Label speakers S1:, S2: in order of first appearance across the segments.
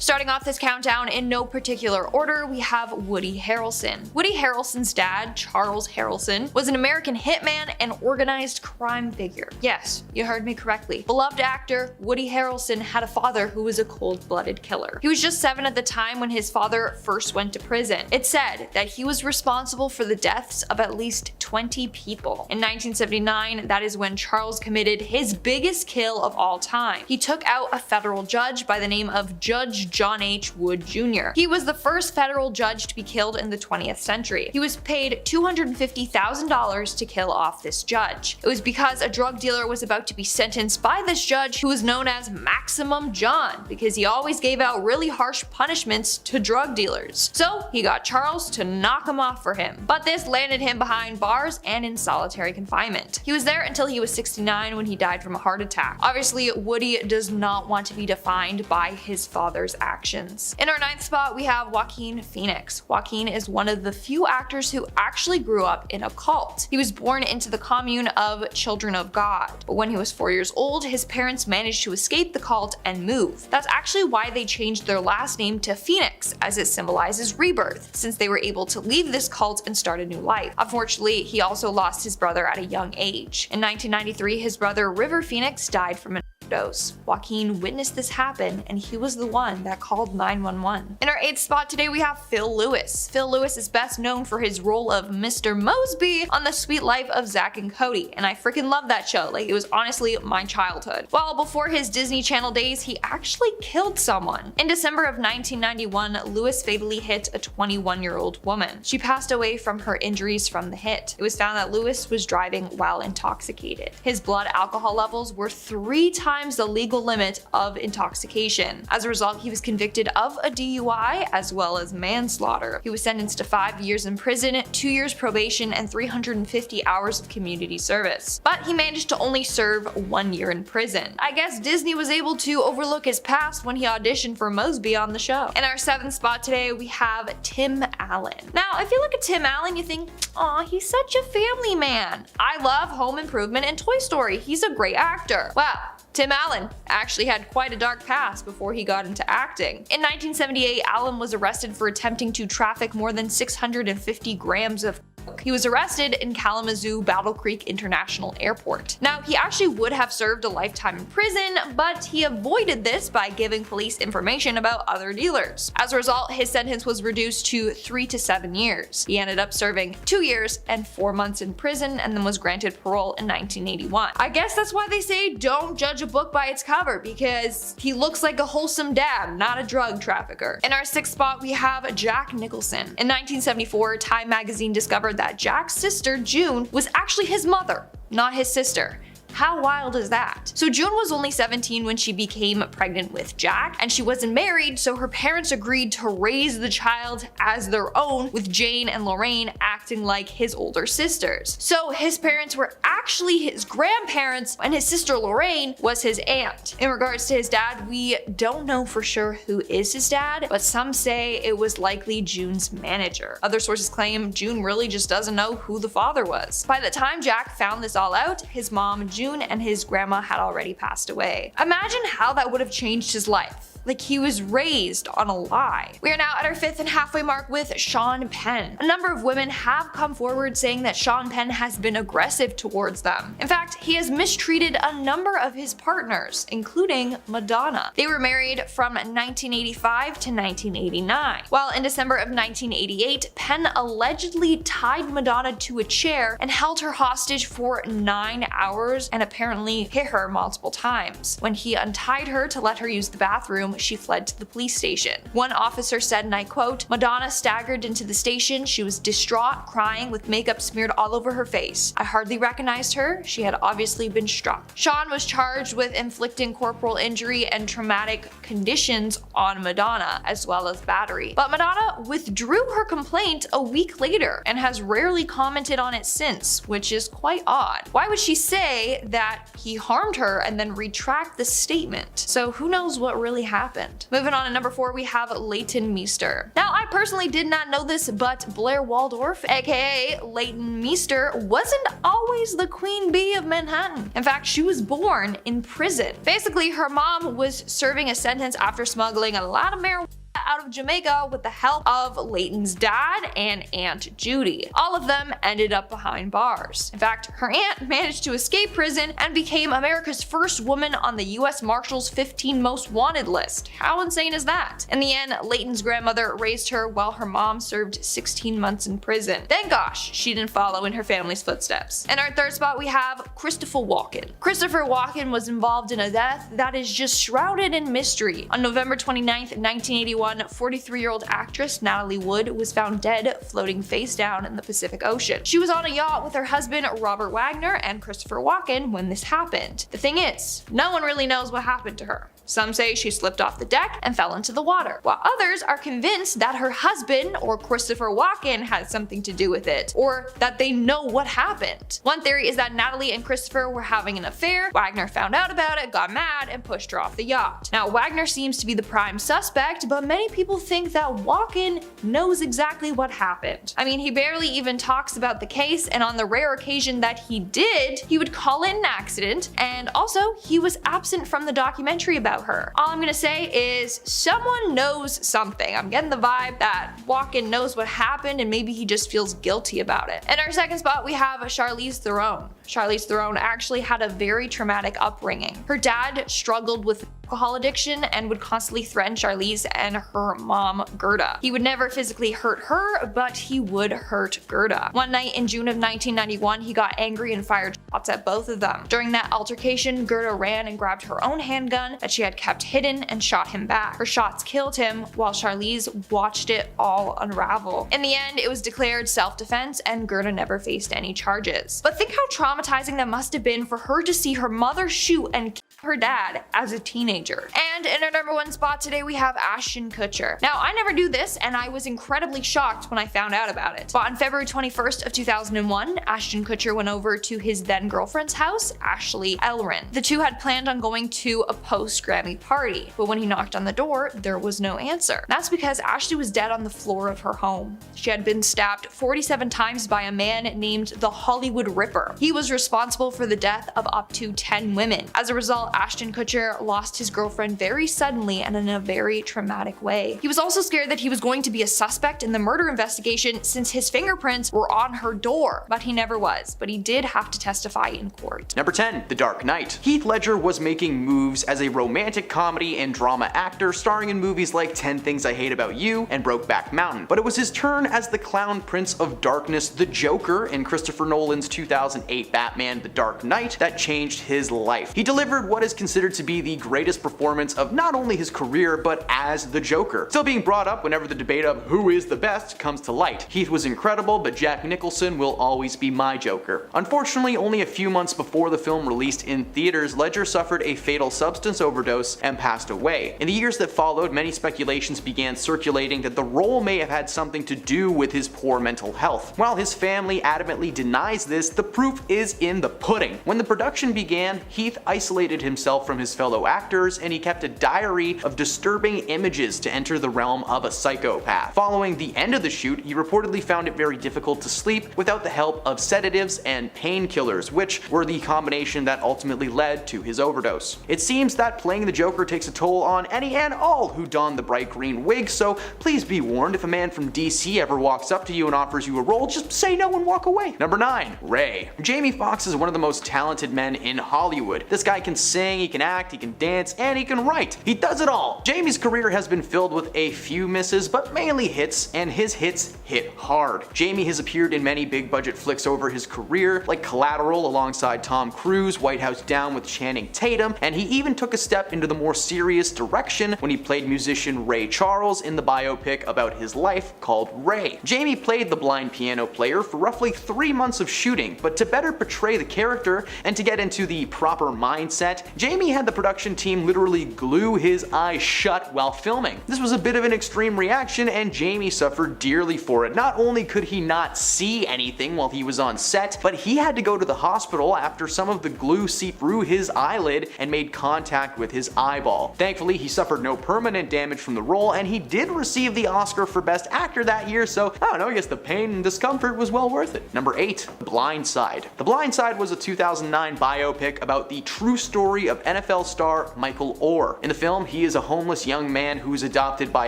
S1: Starting off this countdown in no particular order, we have Woody Harrelson. Woody Harrelson's dad, Charles Harrelson, was an American hitman and organized crime figure. Yes, you heard me correctly. Beloved actor Woody Harrelson had a father who was a cold-blooded killer. He was just 7 at the time when his father first went to prison. It's said that he was responsible for the deaths of at least 20 people. In 1979, that is when Charles committed his biggest kill of all time. He took out a federal judge by the name of Judge John H. Wood Jr. He was the first federal judge to be killed in the 20th century. He was paid $250,000 to kill off this judge. It was because a drug dealer was about to be sentenced by this judge, who was known as Maximum John, because he always gave out really harsh punishments to drug dealers. So he got Charles to knock him off for him. But this landed him behind bars and in solitary confinement. He was there until he was 69 when he died from a heart attack. Obviously, Woody does not want to be defined by his father's actions. In our 9th spot, we have Joaquin Phoenix. Joaquin is one of the few actors who actually grew up in a cult. He was born into the commune of Children of God, but when he was 4 years old, his parents managed to escape the cult and move. That's actually why they changed their last name to Phoenix, as it symbolizes rebirth, since they were able to leave this cult and start a new life. Unfortunately, he also lost his brother at a young age. In 1993, his brother River Phoenix died from an overdose. Joaquin witnessed this happen, and he was the one that called 911. In our 8th spot today, we have Phil Lewis. Phil Lewis is best known for his role of Mr. Mosby on The Sweet Life of Zack and Cody, and I freaking love that show. Like, it was honestly my childhood. While before his Disney Channel days, he actually killed someone. In December of 1991, Lewis fatally hit a 21-year-old woman. She passed away from her injuries from the hit. It was found that Lewis was driving while intoxicated. His blood alcohol levels were 3 times the legal limit of intoxication. As a result, he was convicted of a DUI as well as manslaughter. He was sentenced to 5 years in prison, 2 years probation, and 350 hours of community service. But he managed to only serve 1 year in prison. I guess Disney was able to overlook his past when he auditioned for Mosby on the show. In our 7th spot today, we have Tim Allen. Now, if you look at Tim Allen, you think, aw, he's such a family man. I love Home Improvement and Toy Story. He's a great actor. Wow. Tim Allen actually had quite a dark past before he got into acting. In 1978, Allen was arrested for attempting to traffic more than 650 grams of coke. He was arrested in Kalamazoo Battle Creek International Airport. Now, he actually would have served a lifetime in prison, but he avoided this by giving police information about other dealers. As a result, his sentence was reduced to 3 to 7 years. He ended up serving 2 years and 4 months in prison and then was granted parole in 1981. I guess that's why they say don't judge a book by its cover, because he looks like a wholesome dad, not a drug trafficker. In our 6th spot, we have Jack Nicholson. In 1974, Time magazine discovered that Jack's sister, June, was actually his mother, not his sister. How wild is that? So June was only 17 when she became pregnant with Jack, and she wasn't married, so her parents agreed to raise the child as their own, with Jane and Lorraine acting like his older sisters. So his parents were actually his grandparents, and his sister Lorraine was his aunt. In regards to his dad, we don't know for sure who is his dad, but some say it was likely June's manager. Other sources claim June really just doesn't know who the father was. By the time Jack found this all out, his mom, June, and his grandma had already passed away. Imagine how that would have changed his life. Like, he was raised on a lie. We are now at our 5th and halfway mark with Sean Penn. A number of women have come forward saying that Sean Penn has been aggressive towards them. In fact, he has mistreated a number of his partners, including Madonna. They were married from 1985 to 1989. While in December of 1988, Penn allegedly tied Madonna to a chair and held her hostage for 9 hours and apparently hit her multiple times. When he untied her to let her use the bathroom, she fled to the police station. One officer said, and I quote, "Madonna staggered into the station. She was distraught, crying, with makeup smeared all over her face. I hardly recognized her. She had obviously been struck." Sean was charged with inflicting corporal injury and traumatic conditions on Madonna, as well as battery. But Madonna withdrew her complaint a week later and has rarely commented on it since, which is quite odd. Why would she say that he harmed her and then retract the statement? So who knows what really happened? happened. Moving on to number 4, we have Leighton Meester. Now, I personally did not know this, but Blair Waldorf, aka Leighton Meester, wasn't always the queen bee of Manhattan. In fact, she was born in prison. Basically, her mom was serving a sentence after smuggling a lot of marijuana out of Jamaica with the help of Leighton's dad and Aunt Judy. All of them ended up behind bars. In fact, her aunt managed to escape prison and became America's first woman on the US Marshals 15 Most Wanted list. How insane is that? In the end, Leighton's grandmother raised her while her mom served 16 months in prison. Thank gosh she didn't follow in her family's footsteps. In our third spot, we have Christopher Walken. Christopher Walken was involved in a death that is just shrouded in mystery. On November 29th, 1981, 43-year-old actress Natalie Wood was found dead floating face down in the Pacific Ocean. She was on a yacht with her husband Robert Wagner and Christopher Walken when this happened. The thing is, no one really knows what happened to her. Some say she slipped off the deck and fell into the water, while others are convinced that her husband or Christopher Walken had something to do with it, or that they know what happened. One theory is that Natalie and Christopher were having an affair, Wagner found out about it, got mad, and pushed her off the yacht. Now, Wagner seems to be the prime suspect, but many people think that Walken knows exactly what happened. I mean, he barely even talks about the case, and on the rare occasion that he did, he would call it an accident, and also he was absent from the documentary about her. All I'm gonna say is someone knows something. I'm getting the vibe that Walken knows what happened and maybe he just feels guilty about it. In our second spot, we have Charlize Theron. Charlize Theron actually had a very traumatic upbringing. Her dad struggled with alcohol addiction and would constantly threaten Charlize and her mom, Gerda. He would never physically hurt her, but he would hurt Gerda. One night in June of 1991, he got angry and fired shots at both of them. During that altercation, Gerda ran and grabbed her own handgun that she had kept hidden and shot him back. Her shots killed him while Charlize watched it all unravel. In the end, it was declared self-defense and Gerda never faced any charges. But think how traumatizing that must have been for her to see her mother shoot and kill her dad as a teenager. And in our number 1 spot today, we have Ashton Kutcher. Now, I never knew this, and I was incredibly shocked when I found out about it. But on February 21st of 2001, Ashton Kutcher went over to his then girlfriend's house, Ashley Elrin. The two had planned on going to a post-Grammy party, but when he knocked on the door, there was no answer. That's because Ashley was dead on the floor of her home. She had been stabbed 47 times by a man named the Hollywood Ripper. He was responsible for the death of up to 10 women. As a result, Ashton Kutcher lost his girlfriend very suddenly and in a very traumatic way. He was also scared that he was going to be a suspect in the murder investigation since his fingerprints were on her door, but he never was. But he did have to testify in court.
S2: Number 10, The Dark Knight. Heath Ledger was making moves as a romantic comedy and drama actor, starring in movies like 10 Things I Hate About You and Brokeback Mountain. But it was his turn as the clown prince of darkness, the Joker, in Christopher Nolan's 2008 Batman The Dark Knight that changed his life. He delivered what is considered to be the greatest performance of not only his career, but as the Joker. Still being brought up whenever the debate of who is the best comes to light. Heath was incredible, but Jack Nicholson will always be my Joker. Unfortunately, only a few months before the film released in theaters, Ledger suffered a fatal substance overdose and passed away. In the years that followed, many speculations began circulating that the role may have had something to do with his poor mental health. While his family adamantly denies this, the proof is in the pudding. When the production began, Heath isolated himself from his fellow actors and he kept a diary of disturbing images to enter the realm of a psychopath. Following the end of the shoot, he reportedly found it very difficult to sleep without the help of sedatives and painkillers, which were the combination that ultimately led to his overdose. It seems that playing the Joker takes a toll on any and all who don the bright green wig, so please be warned if a man from DC ever walks up to you and offers you a role, just say no and walk away. Number 9, Ray. Jamie Foxx is one of the most talented men in Hollywood. This guy can sing, he can act, he can dance, and he can write. He does it all. Jamie's career has been filled with a few misses, but mainly hits, and his hits hit hard. Jamie has appeared in many big budget flicks over his career, like Collateral alongside Tom Cruise, White House Down with Channing Tatum, and he even took a step into the more serious direction when he played musician Ray Charles in the biopic about his life called Ray. Jamie played the blind piano player for roughly 3 months of shooting, but to better portray the character and to get into the proper mindset, set, Jamie had the production team literally glue his eyes shut while filming. This was a bit of an extreme reaction, and Jamie suffered dearly for it. Not only could he not see anything while he was on set, but he had to go to the hospital after some of the glue seeped through his eyelid and made contact with his eyeball. Thankfully, he suffered no permanent damage from the role, and he did receive the Oscar for Best Actor that year, so I don't know, I guess the pain and discomfort was well worth it. Number 8. The Blind Side. The Blind Side was a 2009 biopic about the true story of NFL star Michael Oher. In the film, he is a homeless young man who is adopted by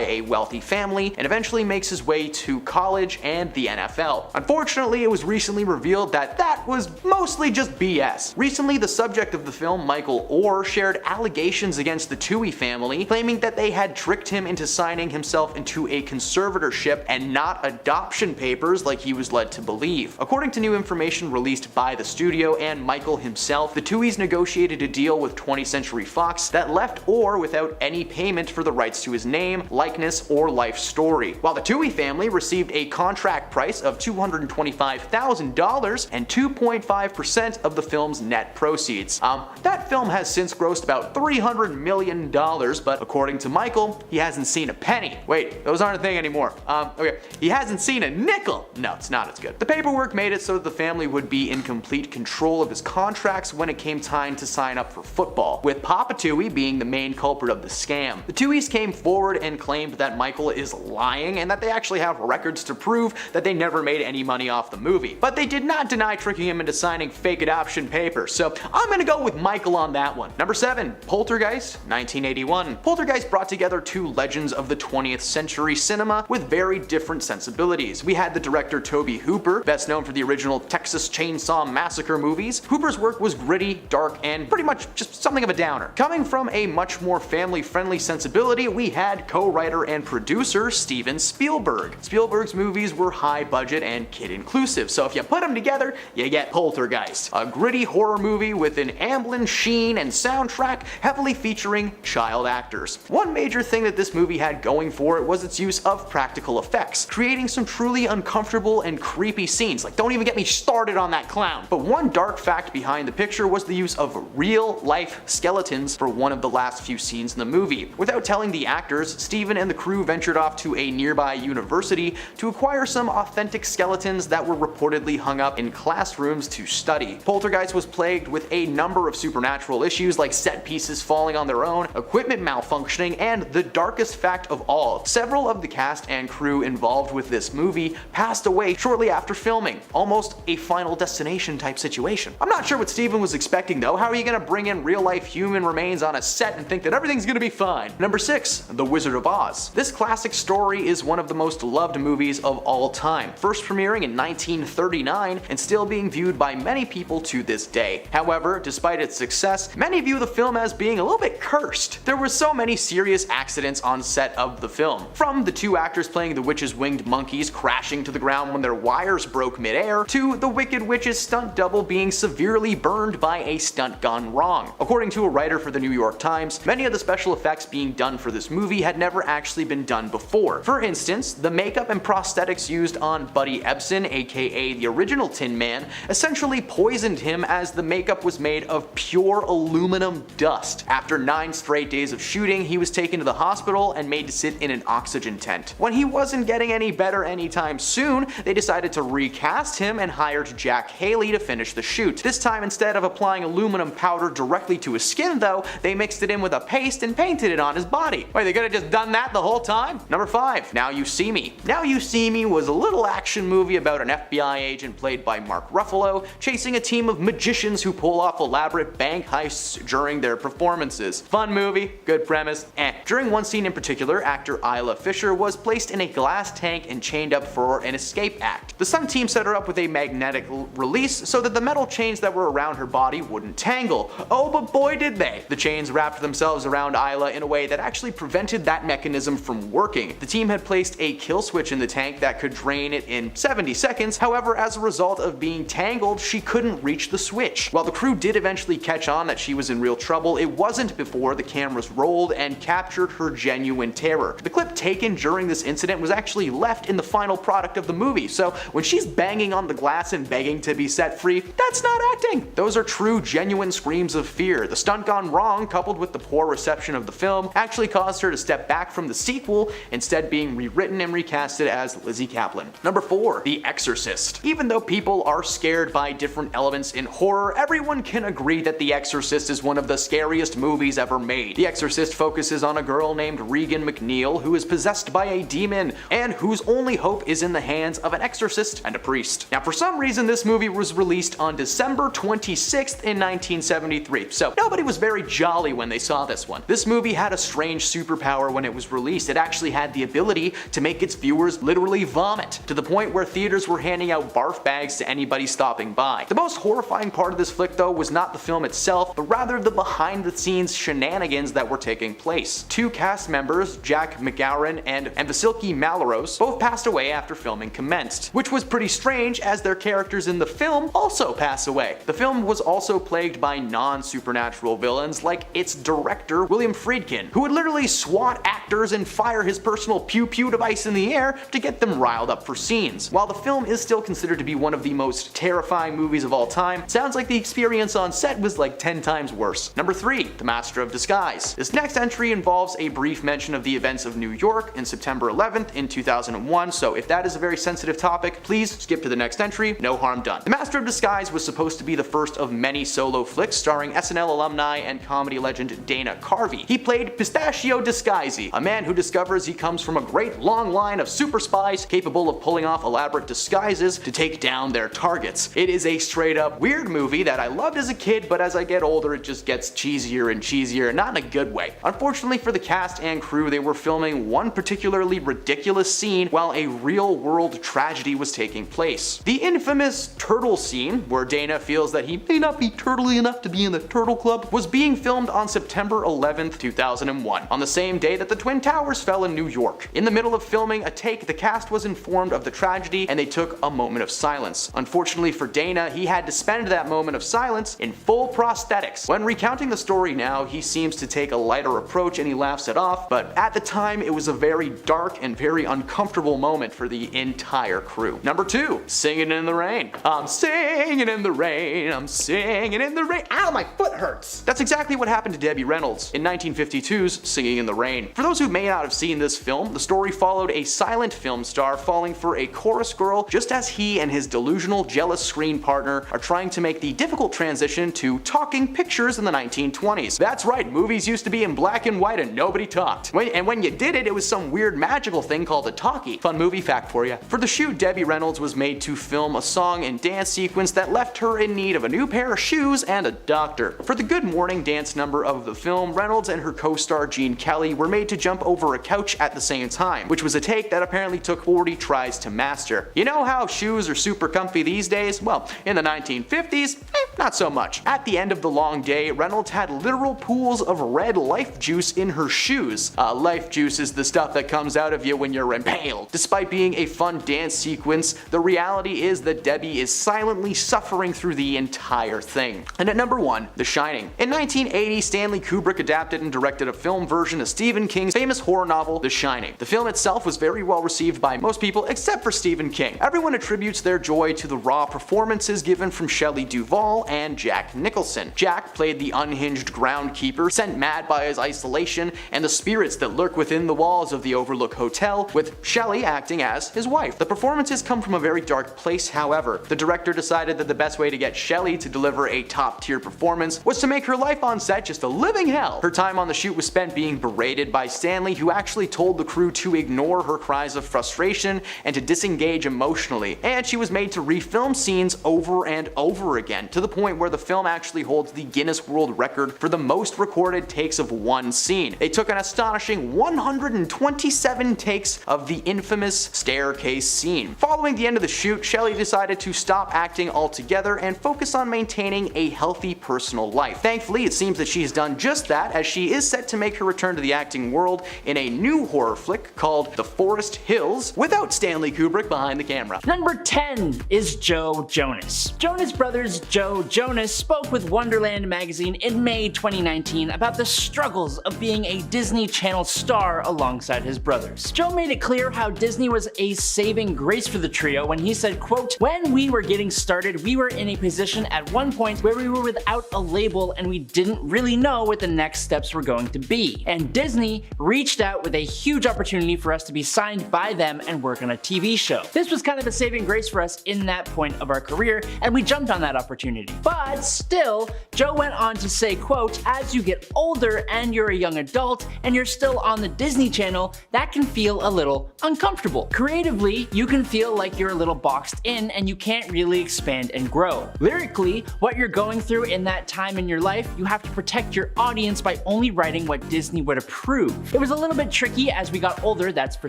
S2: a wealthy family and eventually makes his way to college and the NFL. Unfortunately, it was recently revealed that that was mostly just BS. Recently, the subject of the film, Michael Oher, shared allegations against the Tuohy family, claiming that they had tricked him into signing himself into a conservatorship and not adoption papers like he was led to believe. According to new information released by the studio and Michael himself, the Tuohys negotiated a deal with 20th Century Fox that left Oher without any payment for the rights to his name, likeness, or life story, while the Tuohy family received a contract price of $225,000 and 2.5% of the film's net proceeds. That film has since grossed about $300 million, but according to Michael, he hasn't seen a penny. Wait, those aren't a thing anymore. Okay, he hasn't seen a nickel. No, it's not as good. The paperwork made it so that the family would be in complete control of his contracts when it came time to sign up for football, with Papa Tuohy being the main culprit of the scam. The Tuohys came forward and claimed that Michael is lying and that they actually have records to prove that they never made any money off the movie. But they did not deny tricking him into signing fake adoption papers, so I'm gonna go with Michael on that one. Number 7. Poltergeist, 1981. Poltergeist brought together two legends of the 20th century cinema with very different sensibilities. We had the director Tobe Hooper, best known for the original Texas Chainsaw Massacre movies. Hooper's work was gritty, dark, and pretty much just something of a downer. Coming from a much more family-friendly sensibility, we had co-writer and producer Steven Spielberg. Spielberg's movies were high budget and kid-inclusive, so if you put them together, you get Poltergeist, a gritty horror movie with an Amblin sheen and soundtrack heavily featuring child actors. One major thing that this movie had going for it was its use of practical effects, creating some truly uncomfortable and creepy scenes. Like, don't even get me started on that clown. But one dark fact behind the picture was the use of real-life skeletons for one of the last few scenes in the movie. Without telling the actors, Steven and the crew ventured off to a nearby university to acquire some authentic skeletons that were reportedly hung up in classrooms to study. Poltergeist was plagued with a number of supernatural issues like set pieces falling on their own, equipment malfunctioning, and the darkest fact of all, several of the cast and crew involved with this movie passed away shortly after filming. Almost a Final Destination type situation. I'm not sure what Steven was expecting though. How are you gonna bring in real life human remains on a set and think that everything's gonna be fine? Number 6. The Wizard of Oz. This classic story is one of the most loved movies of all time, first premiering in 1939 and still being viewed by many people to this day. However, despite its success, many view the film as being a little bit cursed. There were so many serious accidents on set of the film, from the two actors playing the witch's winged monkeys crashing to the ground when their wires broke midair, to the Wicked Witch's stunt double being severely burned by a stunt gone wrong. According to a writer for the New York Times, many of the special effects being done for this movie had never actually been done before. For instance, the makeup and prosthetics used on Buddy Ebsen, aka the original Tin Man, essentially poisoned him as the makeup was made of pure aluminum dust. After 9 straight days of shooting, he was taken to the hospital and made to sit in an oxygen tent. When he wasn't getting any better anytime soon, they decided to recast him and hired Jack Haley to finish the shoot. This time, instead of applying aluminum powder directly to his skin though, they mixed it in with a paste and painted it on his body. Wait, they could have just done that the whole time? Number 5. Now You See Me. Now You See Me was a little action movie about an FBI agent played by Mark Ruffalo chasing a team of magicians who pull off elaborate bank heists during their performances. Fun movie, good premise, eh. During one scene in particular, actor Isla Fisher was placed in a glass tank and chained up for an escape act. The stunt team set her up with a magnetic release so that the metal chains that were around her body wouldn't tangle. Oh, but boy did they! The chains wrapped themselves around Isla in a way that actually prevented that mechanism from working. The team had placed a kill switch in the tank that could drain it in 70 seconds, however, as a result of being tangled, she couldn't reach the switch. While the crew did eventually catch on that she was in real trouble, it wasn't before the cameras rolled and captured her genuine terror. The clip taken during this incident was actually left in the final product of the movie, so when she's banging on the glass and begging to be set free, that's not acting. Those are true, genuine screams of fear. The stunt gone wrong, coupled with the poor reception of the film, actually caused her to step back from the sequel, instead being rewritten and recasted as Lizzie Kaplan. Number 4. The Exorcist. Even though people are scared by different elements in horror, everyone can agree that The Exorcist is one of the scariest movies ever made. The Exorcist focuses on a girl named Regan McNeil who is possessed by a demon and whose only hope is in the hands of an exorcist and a priest. Now, for some reason, this movie was released on December 26th in 1973, so nobody was very jolly when they saw this one. This movie had a strange superpower when it was released. It actually had the ability to make its viewers literally vomit, to the point where theaters were handing out barf bags to anybody stopping by. The most horrifying part of this flick, though, was not the film itself, but rather the behind-the-scenes shenanigans that were taking place. Two cast members, Jack McGowan and Vasiliki Malaros, both passed away after filming commenced, which was pretty strange as their characters in the film also pass away. The film was also plagued by non-supernatural villains like its director, William Friedkin, who would literally swat actors and fire his personal pew-pew device in the air to get them riled up for scenes. While the film is still considered to be one of the most terrifying movies of all time, sounds like the experience on set was like 10 times worse. Number 3. The Master of Disguise. This next entry involves a brief mention of the events of New York in September 11th in 2001, so if that is a very sensitive topic, please skip to the next entry, no harm done. The Master of Disguise was supposed to be the first of many solo flicks starring SNL alumni and comedy legend Dana Carvey. He played Pistachio Disguisey, a man who discovers he comes from a great long line of super spies capable of pulling off elaborate disguises to take down their targets. It is a straight up weird movie that I loved as a kid, but as I get older it just gets cheesier and cheesier, not in a good way. Unfortunately for the cast and crew, they were filming one particularly ridiculous scene while a real world tragedy was taking place. The infamous turtle scene, where Dana feels that he may not be turtly enough to be in the Turtle Club, was being filmed on September 11th, 2001, on the same day that the Twin Towers fell in New York. In the middle of filming a take, the cast was informed of the tragedy and they took a moment of silence. Unfortunately for Dana, he had to spend that moment of silence in full prosthetics. When recounting the story now, he seems to take a lighter approach and he laughs it off, but at the time it was a very dark and very uncomfortable moment for the entire crew. Number 2. Singing in the Rain. I'm singing in the rain, I'm singing in the rain. Ow, my foot hurts! That's exactly what happened to Debbie Reynolds in 1952's Singing in the Rain. For those who may not have seen this film, the story followed a silent film star falling for a chorus girl just as he and his delusional, jealous screen partner are trying to make the difficult transition to talking pictures in the 1920s. That's right, movies used to be in black and white and nobody talked. When you did it, it was some weird magical thing called a talkie. Fun movie fact for you. For the shoot, Debbie Reynolds was made to film a song and dance sequence that left her in need of a new pair of shoes and a doctor. For the Good Morning dance number of the film, Reynolds and her co-star Gene Kelly were made to jump over a couch at the same time, which was a take that apparently took 40 tries to master. You know how shoes are super comfy these days? Well, in the 1950s, not so much. At the end of the long day, Reynolds had literal pools of red life juice in her shoes. Life juice is the stuff that comes out of you when you're impaled. Despite being a fun dance sequence, the reality is that Debbie is silently suffering through the entire thing. And at number 1, The Shining. In 1980, Stanley Kubrick adapted and directed a film version of Stephen King's famous horror novel, The Shining. The film itself was very well received by most people except for Stephen King. Everyone attributes their joy to the raw performances given from Shelley Duvall and Jack Nicholson. Jack played the unhinged groundkeeper, sent mad by his isolation and the spirits that lurk within the walls of the Overlook Hotel, with Shelley acting as his wife. The performances come from a very dark place, however. The director decided that the best way to get Shelley to deliver a top-tier performance was to make her life on set just a living hell. Her time on the shoot was spent being berated by Stanley, who actually told the crew to ignore her cries of frustration and to disengage emotionally, and she was made to refilm scenes over and over again, to the point where the film actually holds the Guinness World Record for the most recorded takes of one scene. They took an astonishing 127 takes of the infamous staircase scene. Following the end of the shoot, Shelley decided to stop acting altogether and focus on maintaining a healthy personal life. Thankfully, it seems that she has done just that, as she is set to make her return to the acting world in a new horror flick called The Forest Hills, without Stanley Kubrick behind the camera.
S3: Number 10 is Joe Jonas. Jonas Brothers Joe Joe Jonas spoke with Wonderland magazine in May 2019 about the struggles of being a Disney Channel star alongside his brothers. Joe made it clear how Disney was a saving grace for the trio when he said, quote, "When we were getting started, we were in a position at one point where we were without a label and we didn't really know what the next steps were going to be. And Disney reached out with a huge opportunity for us to be signed by them and work on a TV show. This was kind of a saving grace for us in that point of our career, and we jumped on that opportunity." But still, Joe went on to say, quote, "As you get older and you're a young adult and you're still on the Disney Channel, that can feel a little uncomfortable. Creatively, you can feel like you're a little boxed in and you can't really expand and grow. Lyrically, what you're going through in that time in your life, you have to protect your audience by only writing what Disney would approve. It was a little bit tricky as we got older, that's for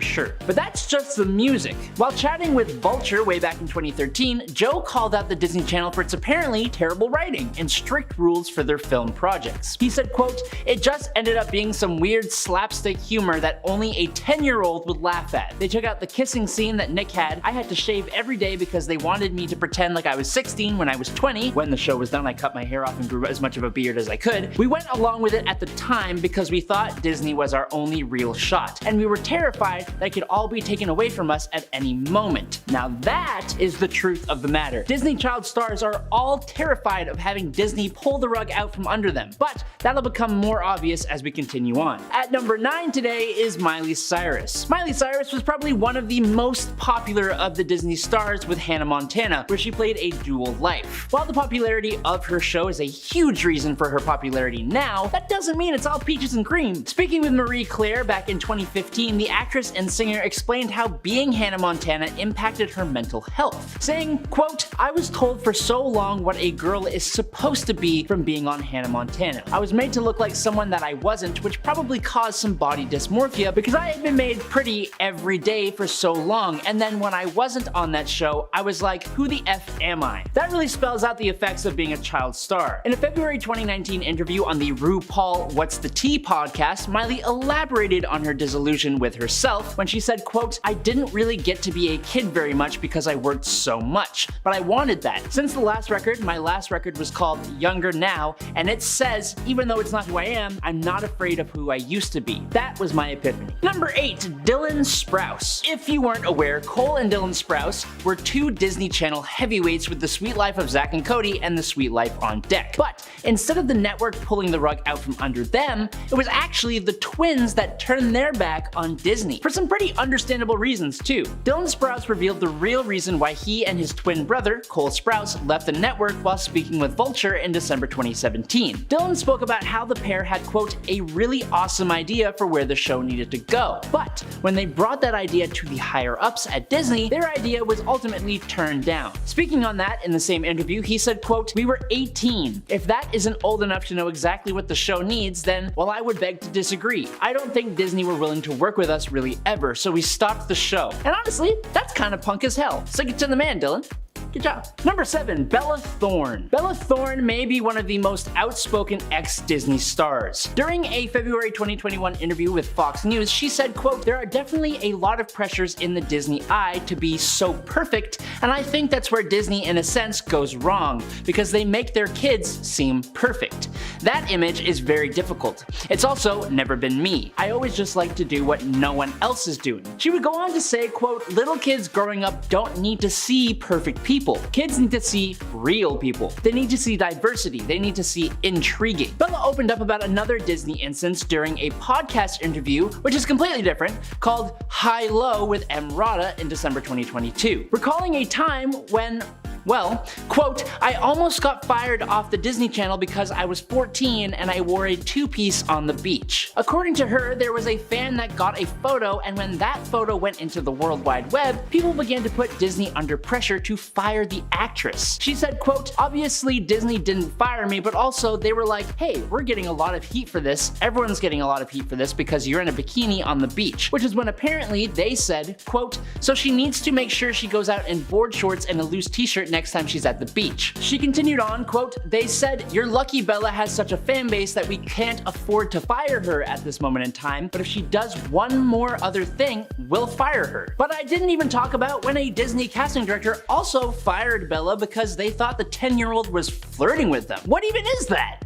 S3: sure. But that's just the music." While chatting with Vulture way back in 2013, Joe called out the Disney Channel for its apparently terrible writing and strict rules for their film projects. He said, quote, "It just ended up being some weird slapstick humor that only a 10-year-old would laugh at. They took out the kissing scene that Nick had. I had to shave every day because they wanted me to pretend like I was 16 when I was 20. When the show was done, I cut my hair off and grew as much of a beard as I could. We went along with it at the time because we thought Disney was our only real shot, and we were terrified that it could all be taken away from us at any moment." Now that is the truth of the matter. Disney child stars are all terrified of having Disney pull the rug out from under them, but that'll become more obvious as we continue on. At number 9 today is Miley Cyrus. Miley Cyrus was probably one of the most popular of the Disney stars with Hannah Montana, where she played a dual life. While the popularity of her show is a huge reason for her popularity now, that doesn't mean it's all peaches and cream. Speaking with Marie Claire back in 2015, the actress and singer explained how being Hannah Montana impacted her mental health, saying, quote, "I was told for so long what a girl is supposed to be from being on Hannah Montana. I was made to look like someone that I wasn't, which probably caused some body dysmorphia because I had been made pretty every day for so long, and then when I wasn't on that show, I was like, who the F am I?" That really spells out the effects of being a child star. In a February 2019 interview on the RuPaul What's the Tea podcast, Miley elaborated on her disillusion with herself when she said, quote, "I didn't really get to be a kid very much because I worked so much, but I wanted that. Since the last record, my last record was called Younger Now, and it says, even though it's not who I am, I'm not afraid of who I used to be. That was my epiphany." Number 8, Dylan Sprouse. If you weren't aware, Cole and Dylan Sprouse were two Disney Channel heavyweights with The Sweet Life of Zack and Cody and The Sweet Life on Deck. But instead of the network pulling the rug out from under them, it was actually the twins that turned their back on Disney. For some pretty understandable reasons too. Dylan Sprouse revealed the real reason why he and his twin brother, Cole Sprouse, left the network while speaking with Vulture in December 2017. Dylan spoke about how the pair had, quote, "a really awesome idea for where the show needed to go. But when they brought that idea to the higher ups at Disney, their idea was ultimately turned down." Speaking on that in the same interview, he said, quote, "We were 18. If that isn't old enough to know exactly what the show needs, then, well, I would beg to disagree. I don't think Disney were willing to work with us really ever, so we stopped the show." And honestly, that's kind of punk as hell. Stick it to the man, Dylan. Good job. Number 7, Bella Thorne. Bella Thorne may be one of the most outspoken ex-Disney stars. During a February 2021 interview with Fox News, she said, quote, "There are definitely a lot of pressures in the Disney eye to be so perfect, and I think that's where Disney in a sense goes wrong, because they make their kids seem perfect. That image is very difficult. It's also never been me. I always just like to do what no one else is doing." She would go on to say, quote, "Little kids growing up don't need to see perfect people. Kids need to see real people. They need to see diversity. They need to see intriguing." Bella opened up about another Disney instance during a podcast interview, which is completely different, called High Low with M. Rada in December 2022. Recalling a time when, well, quote, "I almost got fired off the Disney Channel because I was 14 and I wore a two-piece on the beach." According to her, there was a fan that got a photo, and when that photo went into the World Wide Web, people began to put Disney under pressure to fire the actress. She said, quote, "Obviously Disney didn't fire me, but also they were like, hey, we're getting a lot of heat for this. Everyone's getting a lot of heat for this because you're in a bikini on the beach." Which is when apparently they said, quote, "So she needs to make sure she goes out in board shorts and a loose t-shirt it next time she's at the beach. She continued on, quote, "They said, you're lucky Bella has such a fan base that we can't afford to fire her at this moment in time, but if she does one more other thing, we'll fire her." But I didn't even talk about when a Disney casting director also fired Bella because they thought the 10-year-old was flirting with them. What even is that?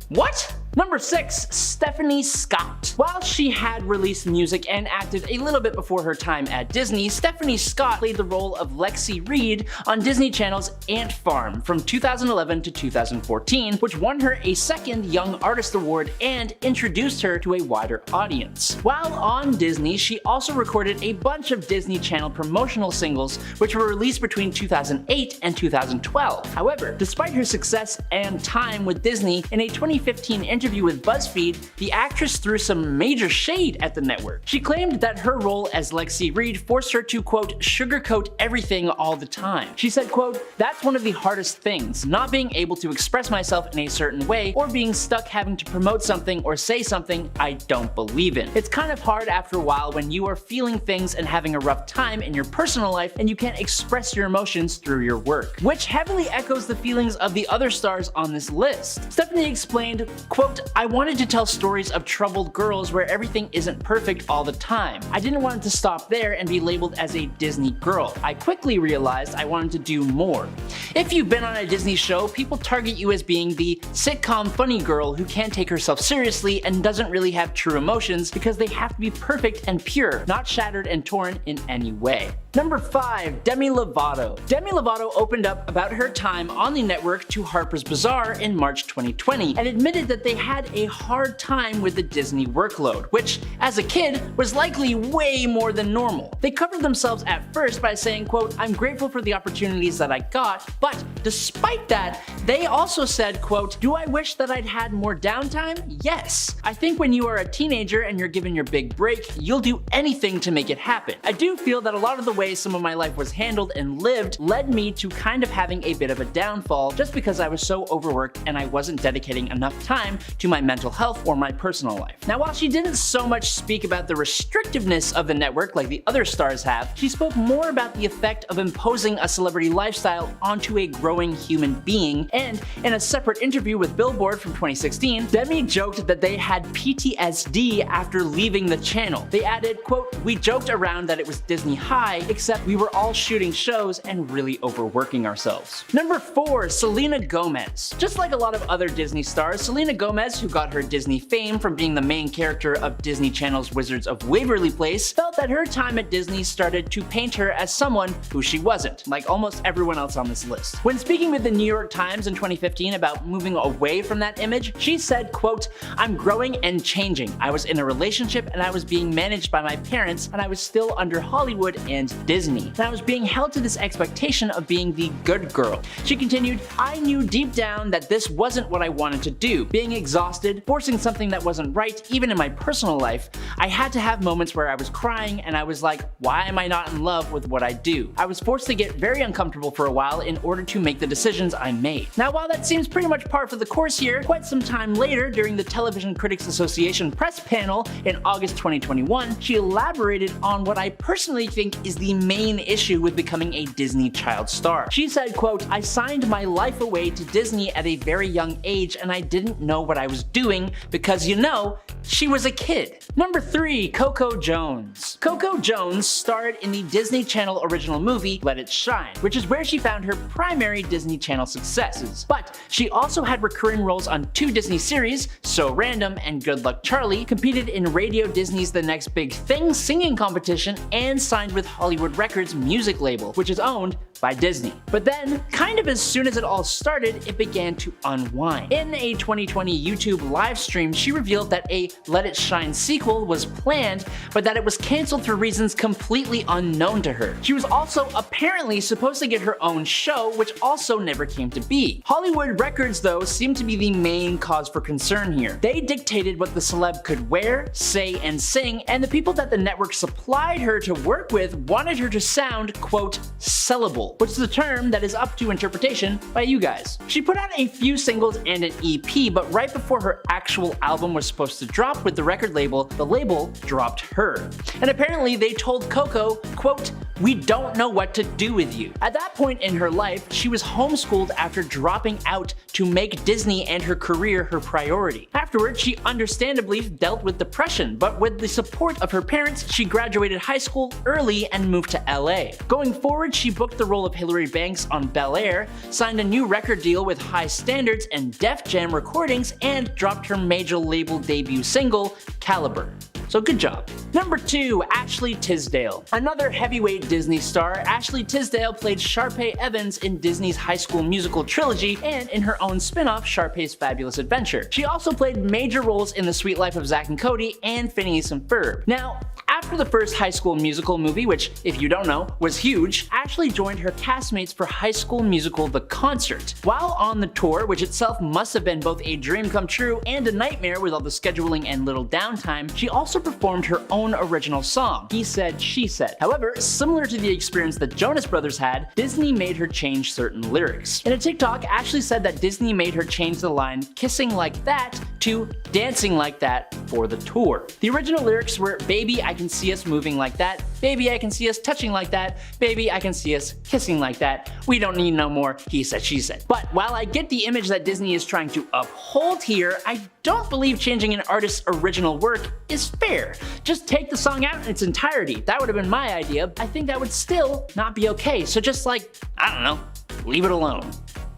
S3: What? Number 6, Stephanie Scott. While she had released music and acted a little bit before her time at Disney, Stephanie Scott played the role of Lexi Reed on Disney Channel's Ant Farm from 2011 to 2014, which won her a second Young Artist Award and introduced her to a wider audience. While on Disney, she also recorded a bunch of Disney Channel promotional singles, which were released between 2008 and 2012. However, despite her success and time with Disney, in a 2015 interview with BuzzFeed, the actress threw some major shade at the network. She claimed that her role as Lexi Reed forced her to, quote, sugarcoat everything all the time. She said, quote, "That's one of the hardest things, not being able to express myself in a certain way or being stuck having to promote something or say something I don't believe in. It's kind of hard after a while when you are feeling things and having a rough time in your personal life and you can't express your emotions through your work," which heavily echoes the feelings of the other stars on this list. Stephanie explained, quote, "I wanted to tell stories of troubled girls where everything isn't perfect all the time. I didn't want it to stop there and be labeled as a Disney girl. I quickly realized I wanted to do more. If you've been on a Disney show, people target you as being the sitcom funny girl who can't take herself seriously and doesn't really have true emotions because they have to be perfect and pure, not shattered and torn in any way." Number 5, Demi Lovato. Demi Lovato opened up about her time on the network to Harper's Bazaar in March 2020 and admitted that they had a hard time with the Disney workload, which, as a kid, was likely way more than normal. They covered themselves at first by saying, quote, "I'm grateful for the opportunities that I got, but despite that, they also said, quote, do I wish that I'd had more downtime? Yes. I think when you are a teenager and you're given your big break, you'll do anything to make it happen. I do feel that a lot of the way some of my life was handled and lived led me to kind of having a bit of a downfall just because I was so overworked and I wasn't dedicating enough time to my mental health or my personal life." Now, while she didn't so much speak about the restrictiveness of the network like the other stars have, she spoke more about the effect of imposing a celebrity lifestyle onto a growing human being, and in a separate interview with Billboard from 2016, Demi joked that they had PTSD after leaving the channel. They added, quote, "We joked around that it was Disney high, except we were all shooting shows and really overworking ourselves." Number 4, Selena Gomez. Just like a lot of other Disney stars, Selena Gomez, who got her Disney fame from being the main character of Disney Channel's Wizards of Waverly Place, felt that her time at Disney started to paint her as someone who she wasn't, like almost everyone else on this list. When speaking with the New York Times in 2015 about moving away from that image, she said, quote, "I'm growing and changing. I was in a relationship and I was being managed by my parents and I was still under Hollywood and Disney. And I was being held to this expectation of being the good girl." She continued, "I knew deep down that this wasn't what I wanted to do. Being exhausted, forcing something that wasn't right, even in my personal life, I had to have moments where I was crying and I was like, why am I not in love with what I do? I was forced to get very uncomfortable for a while in order to make the decisions I made." Now, while that seems pretty much par for the course here, quite some time later, during the Television Critics Association press panel in August 2021, she elaborated on what I personally think is the main issue with becoming a Disney child star. She said, quote, "I signed my life away to Disney at a very young age and I didn't know what I was doing because, you know, she was a kid." Number 3, Coco Jones. Coco Jones starred in the Disney Channel original movie Let It Shine, which is where she found her primary Disney Channel successes. But she also had recurring roles on 2 Disney series, So Random and Good Luck Charlie, competed in Radio Disney's The Next Big Thing singing competition, and signed with Hollywood Records music label, which is owned by Disney. But then, kind of as soon as it all started, it began to unwind. In a 2020 YouTube live stream, she revealed that a Let It Shine sequel was planned, but that it was canceled for reasons completely unknown to her. She was also apparently supposed to get her own show, which also never came to be. Hollywood Records, though, seemed to be the main cause for concern here. They dictated what the celeb could wear, say, and sing, and the people that the network supplied her to work with wanted her to sound, quote, sellable, which is a term that is up to interpretation by you guys. She put out a few singles and an EP, but right before her actual album was supposed to drop with the record label, the label dropped her. And apparently they told Coco, quote, "We don't know what to do with you." At that point in her life, she was homeschooled after dropping out to make Disney and her career her priority. Afterwards, she understandably dealt with depression, but with the support of her parents, she graduated high school early and moved to LA. Going forward, she booked the role of Hilary Banks on Bel Air, signed a new record deal with High Standards and Def Jam Recordings, and dropped her major label debut single, Caliber. So good job. Number 2, Ashley Tisdale. Another heavyweight Disney star, Ashley Tisdale played Sharpay Evans in Disney's High School Musical trilogy and in her own spin-off, Sharpay's Fabulous Adventure. She also played major roles in The Sweet Life of Zack and Cody and Phineas and Ferb. Now, after the first High School Musical movie, which, if you don't know, was huge, Ashley joined her castmates for High School Musical The Concert. While on the tour, which itself must have been both a dream come true and a nightmare with all the scheduling and little downtime, she also performed her own original song, He Said, She Said. However, similar to the experience that Jonas Brothers had, Disney made her change certain lyrics. In a TikTok, Ashley said that Disney made her change the line "kissing like that" to "dancing like that" for the tour. The original lyrics were "Baby, I can see us moving like that. Baby, I can see us touching like that. Baby, I can see us kissing like that. We don't need no more he said, she said." But while I get the image that Disney is trying to uphold here, I don't believe changing an artist's original work is fair. Just take the song out in its entirety. That would have been my idea. I think that would still not be okay. So just like, I don't know, leave it alone.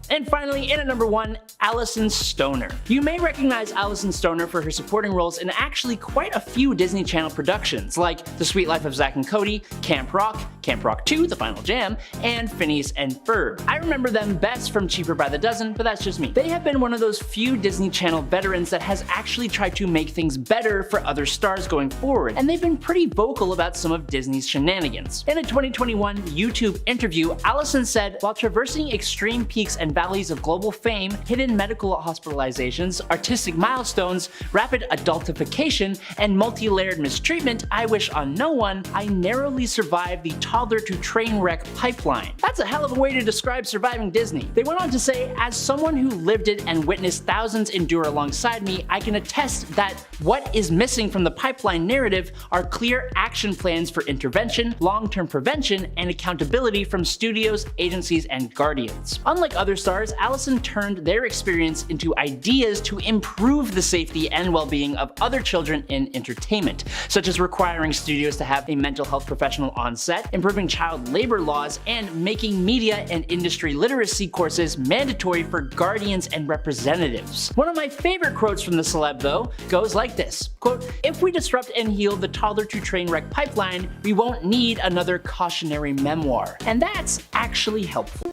S3: And finally, in at number 1, Alison Stoner. You may recognize Alison Stoner for her supporting roles in actually quite a few Disney Channel productions, like The Sweet Life of Zack and Cody, Camp Rock 2, The Final Jam, and Phineas and Ferb. I remember them best from Cheaper by the Dozen, but that's just me. They have been one of those few Disney Channel veterans that has actually tried to make things better for other stars going forward, and they've been pretty vocal about some of Disney's shenanigans. In a 2021 YouTube interview, Alison said, "While traversing extreme peaks and valleys of global fame, hidden medical hospitalizations, artistic milestones, rapid adultification, and multi-layered mistreatment I wish on no one, I narrowly survived the toddler to train wreck pipeline." That's a hell of a way to describe surviving Disney. They went on to say, "As someone who lived it and witnessed thousands endure alongside me, I can attest that what is missing from the pipeline narrative are clear action plans for intervention, long-term prevention, and accountability from studios, agencies, and guardians." Unlike other stars, Alison turned their experience into ideas to improve the safety and well-being of other children in entertainment, such as requiring studios to have a mental health professional on set, improving child labor laws, and making media and industry literacy courses mandatory for guardians and representatives. One of my favorite quotes from the celeb, though, goes like this, quote, "If we disrupt and heal the toddler to train wreck pipeline, we won't need another cautionary memoir." And that's actually helpful.